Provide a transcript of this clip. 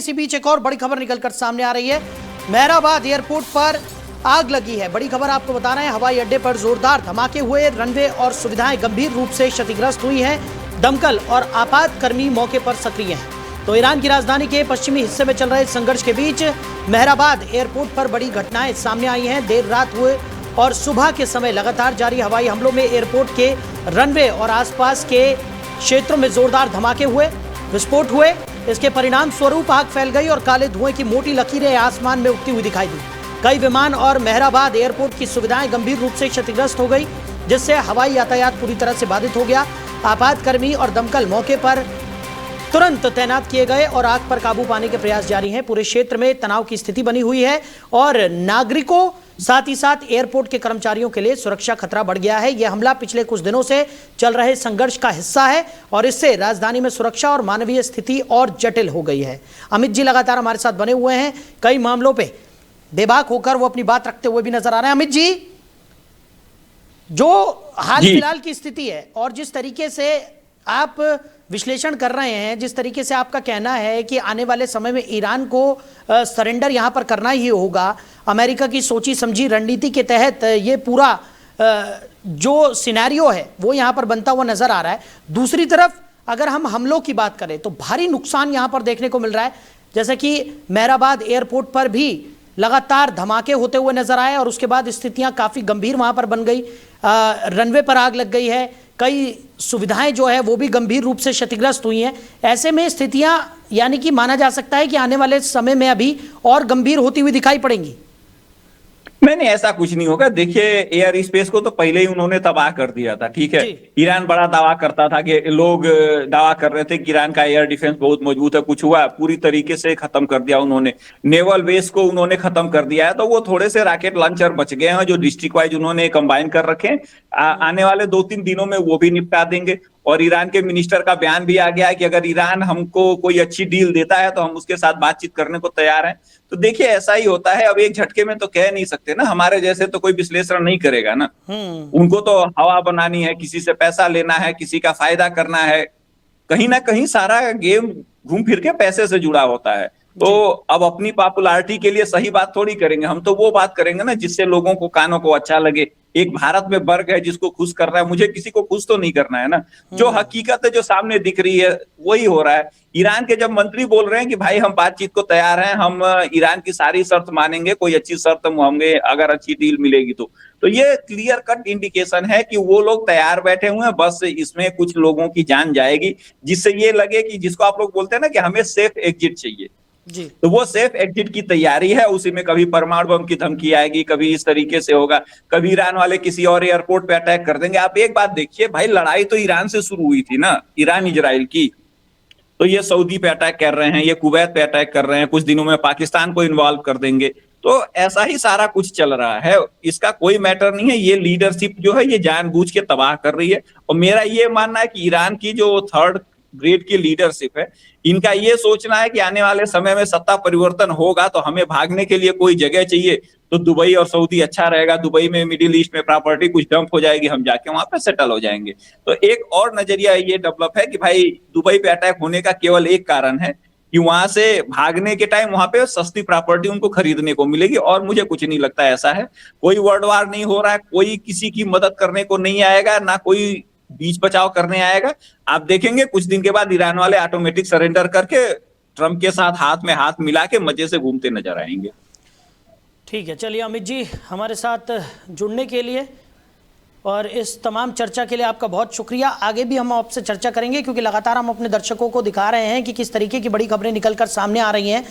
इसी बीच एक और बड़ी खबर निकलकर सामने आ रही है। मेहराबाद एयरपोर्ट पर आग लगी है। बड़ी खबर आपको बता रहे हैं, हवाई अड्डे पर जोरदार धमाके हुए, रनवे और सुविधाएं गंभीर रूप से क्षतिग्रस्त हुई हैं। दमकल और आपात कर्मी मौके पर सक्रिय हैं। तो ईरान की राजधानी के पश्चिमी हिस्से में चल रहे संघर्ष के बीच मेहराबाद एयरपोर्ट पर बड़ी घटनाएं सामने आई हैं। देर रात हुए और सुबह के समय लगातार जारी हवाई हमलों में एयरपोर्ट के रनवे और आसपास के क्षेत्रों में जोरदार धमाके हुए, विस्फोट हुए। इसके परिणाम स्वरूप आग फैल गई और काले धुएं की मोटी लकीरें आसमान में उठती हुई दिखाई दी। कई विमान और मेहराबाद एयरपोर्ट की सुविधाएं गंभीर रूप से क्षतिग्रस्त हो गई, जिससे हवाई यातायात पूरी तरह से बाधित हो गया। आपातकर्मी और दमकल मौके पर तुरंत तैनात किए गए और आग पर काबू पाने के प्रयास जारी हैं। पूरे क्षेत्र में तनाव की स्थिति बनी हुई है और नागरिकों साथ ही साथ एयरपोर्ट के कर्मचारियों के लिए सुरक्षा खतरा बढ़ गया है। यह हमला पिछले कुछ दिनों से चल रहे संघर्ष का हिस्सा है और इससे राजधानी में सुरक्षा और मानवीय स्थिति और जटिल हो गई है। अमित जी लगातार हमारे साथ बने हुए हैं, कई मामलों पे बेबाक होकर वो अपनी बात रखते हुए भी नजर आ रहे हैं। अमित जी, जो हाल फिलहाल की स्थिति है और जिस तरीके से आप विश्लेषण कर रहे हैं, जिस तरीके से आपका कहना है कि आने वाले समय में ईरान को सरेंडर यहां पर करना ही होगा, अमेरिका की सोची समझी रणनीति के तहत ये पूरा जो सिनेरियो है वो यहां पर बनता हुआ नजर आ रहा है। दूसरी तरफ अगर हम हमलों की बात करें तो भारी नुकसान यहां पर देखने को मिल रहा है, जैसे कि मेहराबाद एयरपोर्ट पर भी लगातार धमाके होते हुए नजर आए और उसके बाद स्थितियां काफी गंभीर वहां पर बन गई। रनवे पर आग लग गई है, कई सुविधाएं जो है वो भी गंभीर रूप से क्षतिग्रस्त हुई हैं। ऐसे में स्थितियां यानी कि माना जा सकता है कि आने वाले समय में अभी और गंभीर होती हुई दिखाई पड़ेंगी। नहीं, ऐसा कुछ नहीं होगा। देखिए, एयर स्पेस को तो पहले ही उन्होंने तबाह कर दिया था, ठीक है। ईरान बड़ा दावा करता था कि लोग दावा कर रहे थे कि ईरान का एयर डिफेंस बहुत मजबूत है, कुछ हुआ पूरी तरीके से खत्म कर दिया उन्होंने। नेवल बेस को उन्होंने खत्म कर दिया है, तो वो थोड़े से रॉकेट लॉन्चर बच गए हैं जो डिस्ट्रिक्ट वाइज उन्होंने कंबाइन कर रखे हैं। आने वाले 2-3 दिनों में वो भी निपटा देंगे। और ईरान के मिनिस्टर का बयान भी आ गया है कि अगर ईरान हमको कोई अच्छी डील देता है तो हम उसके साथ बातचीत करने को तैयार हैं। तो देखिए, ऐसा ही होता है। अब एक झटके में तो कह नहीं सकते ना, हमारे जैसे तो कोई विश्लेषण नहीं करेगा ना। उनको तो हवा बनानी है, किसी से पैसा लेना है, किसी का फायदा करना है। कहीं ना कहीं सारा गेम घूम फिर के पैसे से जुड़ा होता है। तो अब अपनी पॉपुलैरिटी के लिए सही बात थोड़ी करेंगे, हम तो वो बात करेंगे ना जिससे लोगों को, कानों को अच्छा लगे। एक भारत में वर्ग है जिसको खुश कर रहा है, मुझे किसी को खुश तो नहीं करना है ना। जो हकीकत है, जो सामने दिख रही है, वही हो रहा है। ईरान के जब मंत्री बोल रहे हैं कि भाई हम बातचीत को तैयार हैं, हम ईरान की सारी शर्त मानेंगे, कोई अच्छी शर्त होंगे अगर अच्छी डील मिलेगी तो ये क्लियर कट इंडिकेशन है कि वो लोग तैयार बैठे हुए हैं। बस इसमें कुछ लोगों की जान जाएगी, जिससे ये लगे कि जिसको आप लोग बोलते हैं ना कि हमें सेफ एग्जिट चाहिए जी। तो वो सेफ एग्जिट की तैयारी है। उसी में कभी परमाणु बम की धमकी आएगी, कभी इस तरीके से होगा, कभी ईरान वाले किसी और एयरपोर्ट पे अटैक कर देंगे। आप एक बात देखिए भाई, लड़ाई तो ईरान से शुरू हुई थी ना, ईरान इजराइल की। तो ये सऊदी पे अटैक कर रहे हैं, ये कुवैत पे अटैक कर रहे हैं, कुछ दिनों में पाकिस्तान को इन्वॉल्व कर देंगे। तो ऐसा ही सारा कुछ चल रहा है, इसका कोई मैटर नहीं है। ये लीडरशिप जो है ये जानबूझ के तबाह कर रही है। और मेरा ये मानना है कि ईरान की जो थर्ड ग्रेड की लीडरशिप है, इनका ये सोचना है कि आने वाले समय में सत्ता परिवर्तन होगा तो हमें भागने के लिए कोई जगह चाहिए। तो दुबई और सऊदी अच्छा रहेगा, दुबई में, मिडिल ईस्ट में प्रॉपर्टी कुछ डंप हो जाएगी, हम जाके वहां पे सेटल हो जाएंगे। तो एक और नजरिया ये डेवलप है कि भाई दुबई पे अटैक होने का केवल एक कारण है कि वहां से भागने के टाइम वहां पे सस्ती प्रॉपर्टी उनको खरीदने को मिलेगी। और मुझे कुछ नहीं लगता ऐसा है। कोई वर्ल्ड वार नहीं हो रहा है, कोई किसी की मदद करने को नहीं आएगा, ना कोई बीच बचाव करने आएगा। आप देखेंगे कुछ दिन के बाद ईरान वाले ऑटोमेटिक सरेंडर करके ट्रंप के साथ हाथ में हाथ मिला के मजे से घूमते नजर आएंगे। ठीक है, चलिए अमित जी, हमारे साथ जुड़ने के लिए और इस तमाम चर्चा के लिए आपका बहुत शुक्रिया। आगे भी हम आपसे चर्चा करेंगे क्योंकि लगातार हम अपने दर्शकों को दिखा रहे हैं कि किस तरीके की बड़ी खबरें निकलकर सामने आ रही हैं।